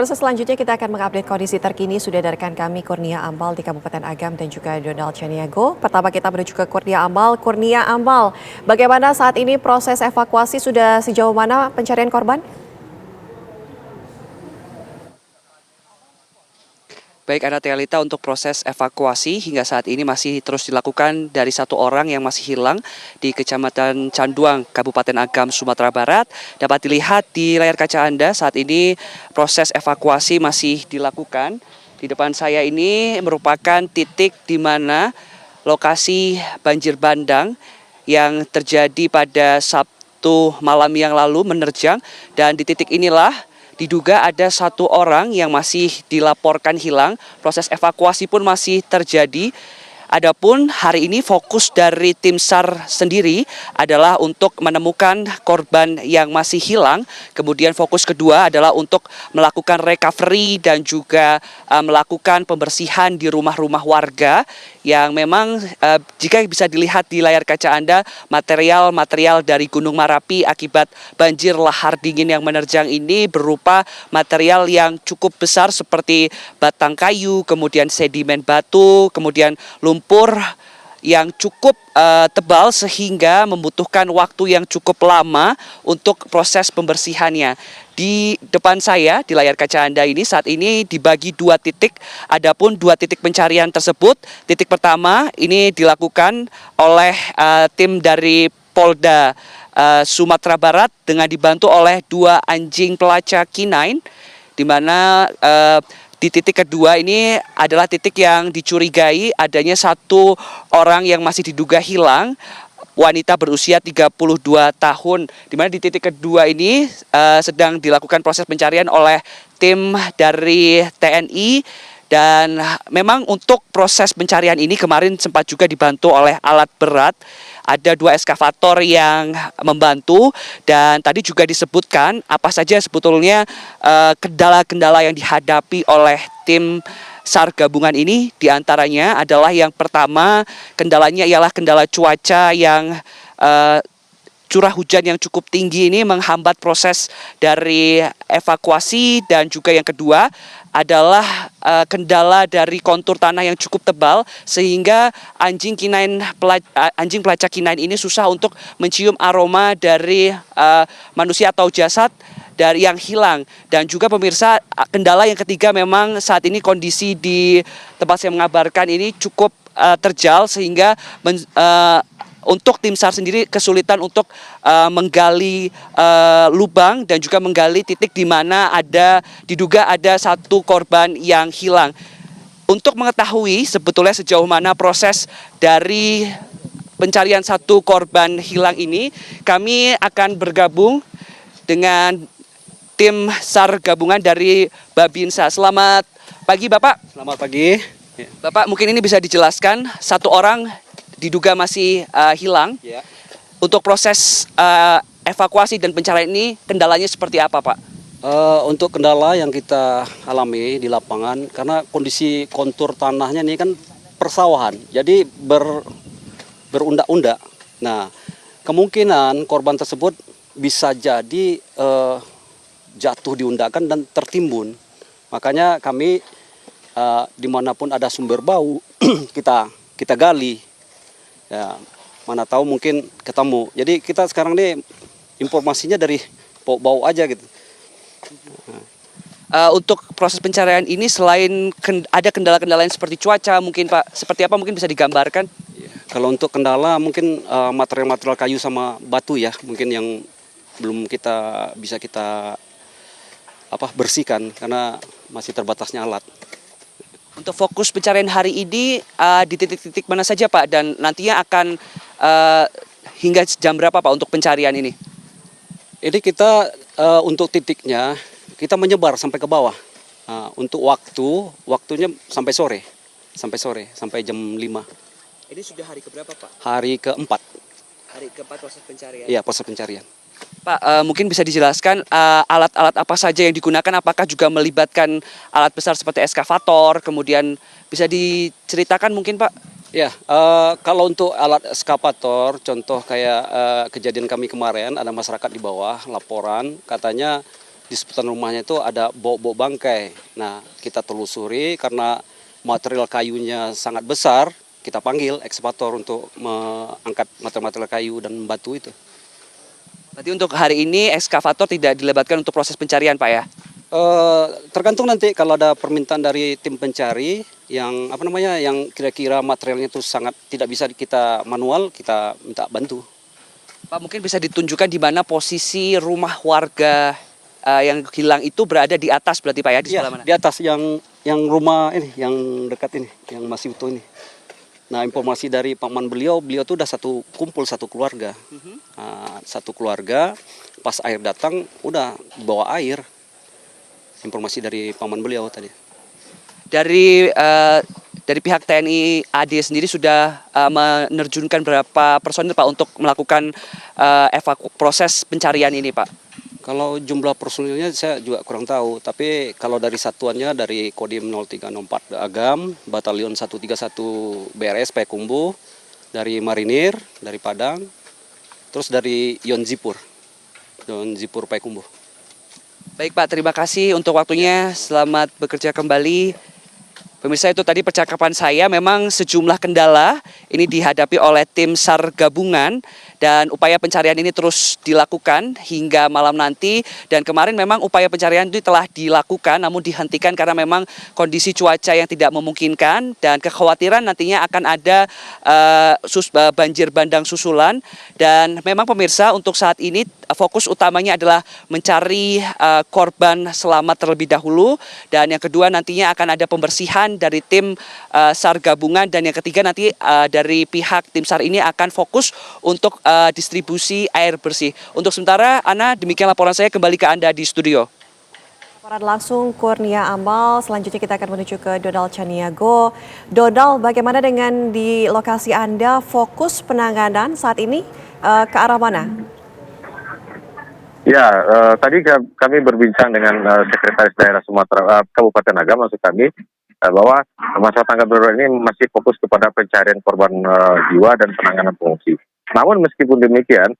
Pemirsa, selanjutnya kita akan mengupdate kondisi terkini sudah dari rekan kami Kurnia Ambal di Kabupaten Agam dan juga Donald Chaniago. Pertama kita menuju ke Kurnia Ambal. Kurnia Ambal, bagaimana saat ini proses evakuasi, sudah sejauh mana pencarian korban? Baik, Ana Tealita, untuk proses evakuasi hingga saat ini masih terus dilakukan dari satu orang yang masih hilang di Kecamatan Canduang, Kabupaten Agam, Sumatera Barat. Dapat dilihat di layar kaca Anda saat ini proses evakuasi masih dilakukan. Di depan saya ini merupakan titik di mana lokasi banjir bandang yang terjadi pada Sabtu malam yang lalu menerjang, dan di titik inilah diduga ada satu orang yang masih dilaporkan hilang. Proses evakuasi pun masih terjadi. Adapun hari ini fokus dari tim SAR sendiri adalah untuk menemukan korban yang masih hilang. Kemudian fokus kedua adalah untuk melakukan recovery dan juga melakukan pembersihan di rumah-rumah warga yang memang jika bisa dilihat di layar kaca Anda, material-material dari Gunung Merapi akibat banjir lahar dingin yang menerjang ini berupa material yang cukup besar seperti batang kayu, kemudian sedimen batu, kemudian lumpur yang cukup tebal sehingga membutuhkan waktu yang cukup lama untuk proses pembersihannya. Di depan saya di layar kaca Anda ini saat ini dibagi dua titik. Adapun dua titik pencarian tersebut, titik pertama ini dilakukan oleh tim dari Polda Sumatera Barat dengan dibantu oleh dua anjing pelacak K9, di mana di titik kedua ini adalah titik yang dicurigai adanya satu orang yang masih diduga hilang, wanita berusia 32 tahun. Di mana di titik kedua ini sedang dilakukan proses pencarian oleh tim dari TNI. Dan memang untuk proses pencarian ini kemarin sempat juga dibantu oleh alat berat. Ada dua eskavator yang membantu, dan tadi juga disebutkan apa saja sebetulnya kendala-kendala yang dihadapi oleh tim SAR gabungan ini. Diantaranya adalah yang pertama, kendalanya ialah kendala cuaca yang curah hujan yang cukup tinggi ini menghambat proses dari evakuasi, dan juga yang kedua adalah kendala dari kontur tanah yang cukup tebal sehingga anjing pelacak K9 ini susah untuk mencium aroma dari manusia atau jasad dari yang hilang. Dan juga pemirsa, kendala yang ketiga memang saat ini kondisi di tempat saya mengabarkan ini cukup terjal sehingga untuk tim SAR sendiri kesulitan untuk menggali lubang dan juga menggali titik di mana diduga ada satu korban yang hilang. Untuk mengetahui sebetulnya sejauh mana proses dari pencarian satu korban hilang ini, kami akan bergabung dengan tim SAR gabungan dari Babinsa. Selamat pagi, Bapak. Selamat pagi. Bapak, mungkin ini bisa dijelaskan, satu orang diduga masih hilang. Ya. Untuk proses evakuasi dan pencarian ini kendalanya seperti apa, Pak? Untuk kendala yang kita alami di lapangan, karena kondisi kontur tanahnya ini kan persawahan, jadi berundak-undak. Nah, kemungkinan korban tersebut bisa jadi jatuh di undakan dan tertimbun. Makanya kami dimanapun ada sumber bau kita gali. Ya, mana tahu mungkin ketemu. Jadi kita sekarang nih informasinya dari bau aja gitu. Untuk proses pencarian ini selain ada kendala-kendala yang seperti cuaca, mungkin Pak, seperti apa mungkin bisa digambarkan? Kalau untuk kendala mungkin material-material kayu sama batu ya, mungkin yang belum bisa kita bersihkan karena masih terbatasnya alat. Untuk fokus pencarian hari ini di titik-titik mana saja, Pak? Dan nantinya akan hingga jam berapa, Pak, untuk pencarian ini? Ini kita untuk titiknya kita menyebar sampai ke bawah. Untuk waktunya sampai sore, sampai jam 5. Ini sudah hari keberapa, Pak? Hari keempat. Hari keempat proses pencarian. Iya, proses pencarian. Pak, mungkin bisa dijelaskan alat-alat apa saja yang digunakan, apakah juga melibatkan alat besar seperti eskavator, kemudian bisa diceritakan mungkin, Pak? Ya, kalau untuk alat eskavator, contoh kayak kejadian kami kemarin, ada masyarakat di bawah laporan, katanya di sekitar rumahnya itu ada bau-bau bangkai. Nah, kita telusuri karena material kayunya sangat besar, kita panggil ekskavator untuk mengangkat material-material kayu dan batu itu. Berarti untuk hari ini ekskavator tidak dilebatkan untuk proses pencarian, Pak ya? Tergantung nanti kalau ada permintaan dari tim pencari yang yang kira-kira materialnya itu sangat tidak bisa kita manual, kita minta bantu. Pak, mungkin bisa ditunjukkan di mana posisi rumah warga yang hilang itu berada di atas berarti Pak ya, di Iya, sebelah mana? di atas yang rumah ini, yang dekat ini, yang masih utuh ini. Nah, informasi dari paman beliau tuh udah kumpul satu keluarga. Nah, satu keluarga pas air datang udah bawa air. Informasi dari paman beliau tadi. Dari pihak TNI AD sendiri sudah menerjunkan berapa personil Pak untuk melakukan proses pencarian ini Pak? Kalau jumlah personilnya saya juga kurang tahu, tapi kalau dari satuannya dari Kodim 0304 Agam, Batalion 131 BRS Payakumbuh, dari Marinir, dari Padang, terus dari Yonzipur Payakumbuh. Baik Pak, terima kasih untuk waktunya. Selamat bekerja kembali. Pemirsa, itu tadi percakapan saya. Memang sejumlah kendala ini dihadapi oleh tim SAR gabungan dan upaya pencarian ini terus dilakukan hingga malam nanti. Dan kemarin memang upaya pencarian itu telah dilakukan namun dihentikan karena memang kondisi cuaca yang tidak memungkinkan dan kekhawatiran nantinya akan ada banjir bandang susulan. Dan memang pemirsa, untuk saat ini fokus utamanya adalah mencari korban selamat terlebih dahulu, dan yang kedua nantinya akan ada pembersihan dari tim SAR gabungan, dan yang ketiga nanti dari pihak tim SAR ini akan fokus untuk distribusi air bersih. Untuk sementara, Ana, demikian laporan saya, kembali ke Anda di studio. Laporan langsung Kurnia Amal. Selanjutnya kita akan menuju ke Donald Chaniago. Donald, bagaimana dengan di lokasi Anda, fokus penanganan saat ini ke arah mana? Ya, tadi kami berbincang dengan Sekretaris Daerah Sumatera Kabupaten Agam, maksud kami bahwa masa tanggap darurat ini masih fokus kepada pencarian korban jiwa dan penanganan pengungsi. Namun meskipun demikian,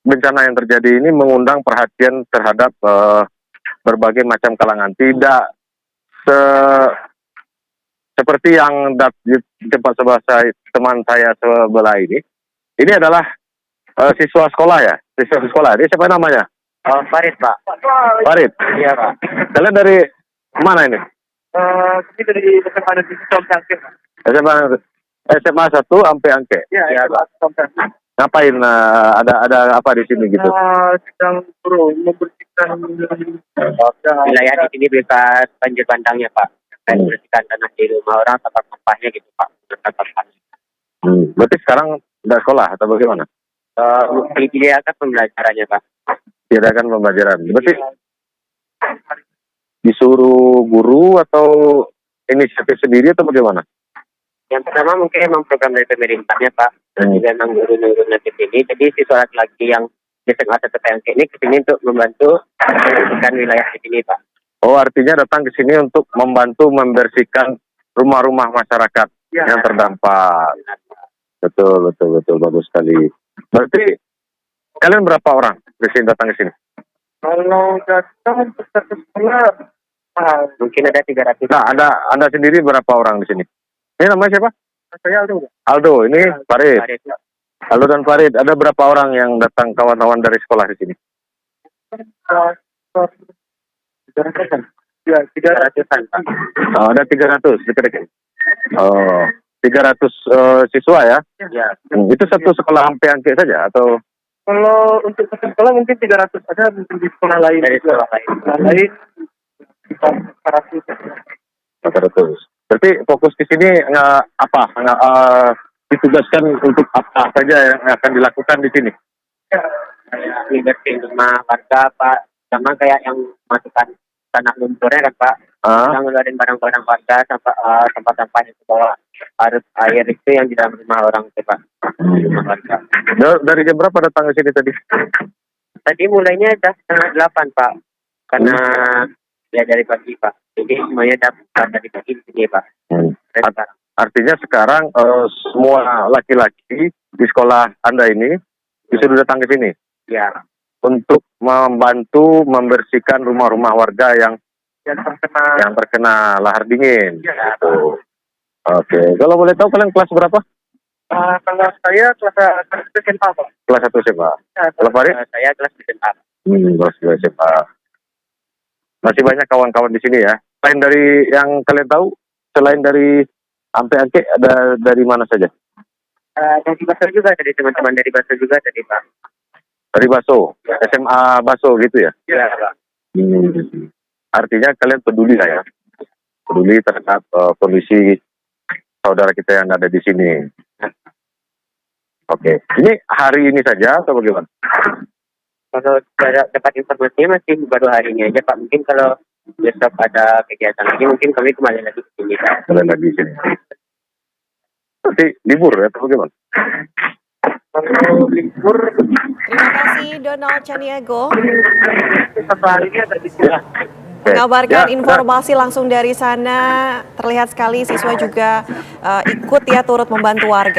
bencana yang terjadi ini mengundang perhatian terhadap berbagai macam kalangan. Tidak seperti yang di tempat sebelah teman saya sebelah ini. Ini adalah siswa sekolah ya? Siswa sekolah. Ini siapa namanya? Farid, Pak. Farid? Iya, Pak. Kalian dari mana ini? Ini dari SMA Negeri Somsangke, Pak. SMA 1 sampai Angke? Iya, Pak. Somsangke. Ngapain? Ada apa di sini gitu? Sedang membersihkan wilayah di sini bebas banjir bandangnya, Pak. Dan membersihkan tanah di rumah orang, tempat sampahnya gitu, Pak. Berarti sekarang udah sekolah atau bagaimana? Diadakan pembelajarannya, Pak. Diadakan pembelajaran. Berarti disuruh guru atau inisiatif sendiri atau bagaimana? Yang pertama mungkin memang program dari pemerintahnya, Pak. Dan juga memang guru-gurunya ke sini. Jadi siswa lagi yang di SMA 1 Angke ini ke sini untuk membantu membersihkan wilayah di sini, Pak. Oh, artinya datang ke sini untuk membantu membersihkan rumah-rumah masyarakat yang terdampak. Betul, bagus sekali. Berarti kalian berapa orang di sini datang ke sini? Kalau datang untuk satu sekolah, mungkin ada 300. Nah, Anda sendiri berapa orang di sini? Ini namanya siapa? Saya Aldo. Aldo, ini Farid. Farid. Aldo dan Farid, ada berapa orang yang datang kawan-kawan dari sekolah di sini? 300-an. Ya, 300-an, Pak. Oh, ada 300 dekat-dekat. Oh, 300 siswa ya? Ya. Itu satu sekolah sampai Angke saja atau? Kalau untuk satu sekolah mungkin 300, ada mungkin di sekolah lain. Dari sekolah lain. Sekolah lain 400. Berarti fokus di sini ditugaskan untuk apa saja yang akan dilakukan di sini? Ya, kayak bersihin rumah warga, Pak. Sama kayak yang masukkan tanah lumpurnya kan, Pak. Yang ngeluarin barang-barang warga, sampah-sampah yang bawa arus air itu yang di dalam rumah orang itu, Pak. Rumah warga. Dari jam berapa datang ke sini tadi? Tadi mulainya udah 7:30, Pak. Karena ya dari pagi, Pak. Jadi semuanya dapat dari pagi di sini, Pak. Artinya sekarang semua laki-laki di sekolah Anda ini disuruh datang ke sini? Ya. untuk membantu membersihkan rumah-rumah warga yang terkena lahar dingin. Gitu. Oke, kalau boleh tahu kalian kelas berapa? Kalau saya kelas 1 SMA, Pak. Kelas 1 SMA. Kalau Farid? Saya kelas 1 SMA. Kelas 2 SMA. Masih banyak kawan-kawan di sini ya. Selain dari yang kalian tahu, selain dari Ampe Angke, ada dari mana saja? Dari Baso juga, dari teman-teman dari Baso juga tadi, Pak. Dari Baso, SMA Baso gitu ya? Iya, Pak. Artinya kalian peduli lah ya, peduli terhadap kondisi saudara kita yang ada di sini. Oke, ini hari ini saja atau bagaimana? Kalau dapat informasinya masih baru hari ini aja, Pak. Mungkin kalau besok ada kegiatan lagi, mungkin kami kembali lagi ke sini, Pak. Kalian lagi di sini. Nanti libur ya atau bagaimana? Kalau libur, Terima kasih Donald Chaniago satu hari ini ada istirahat. mengabarkan Ya, informasi langsung dari sana. Terlihat sekali siswa juga ikut ya turut membantu warga.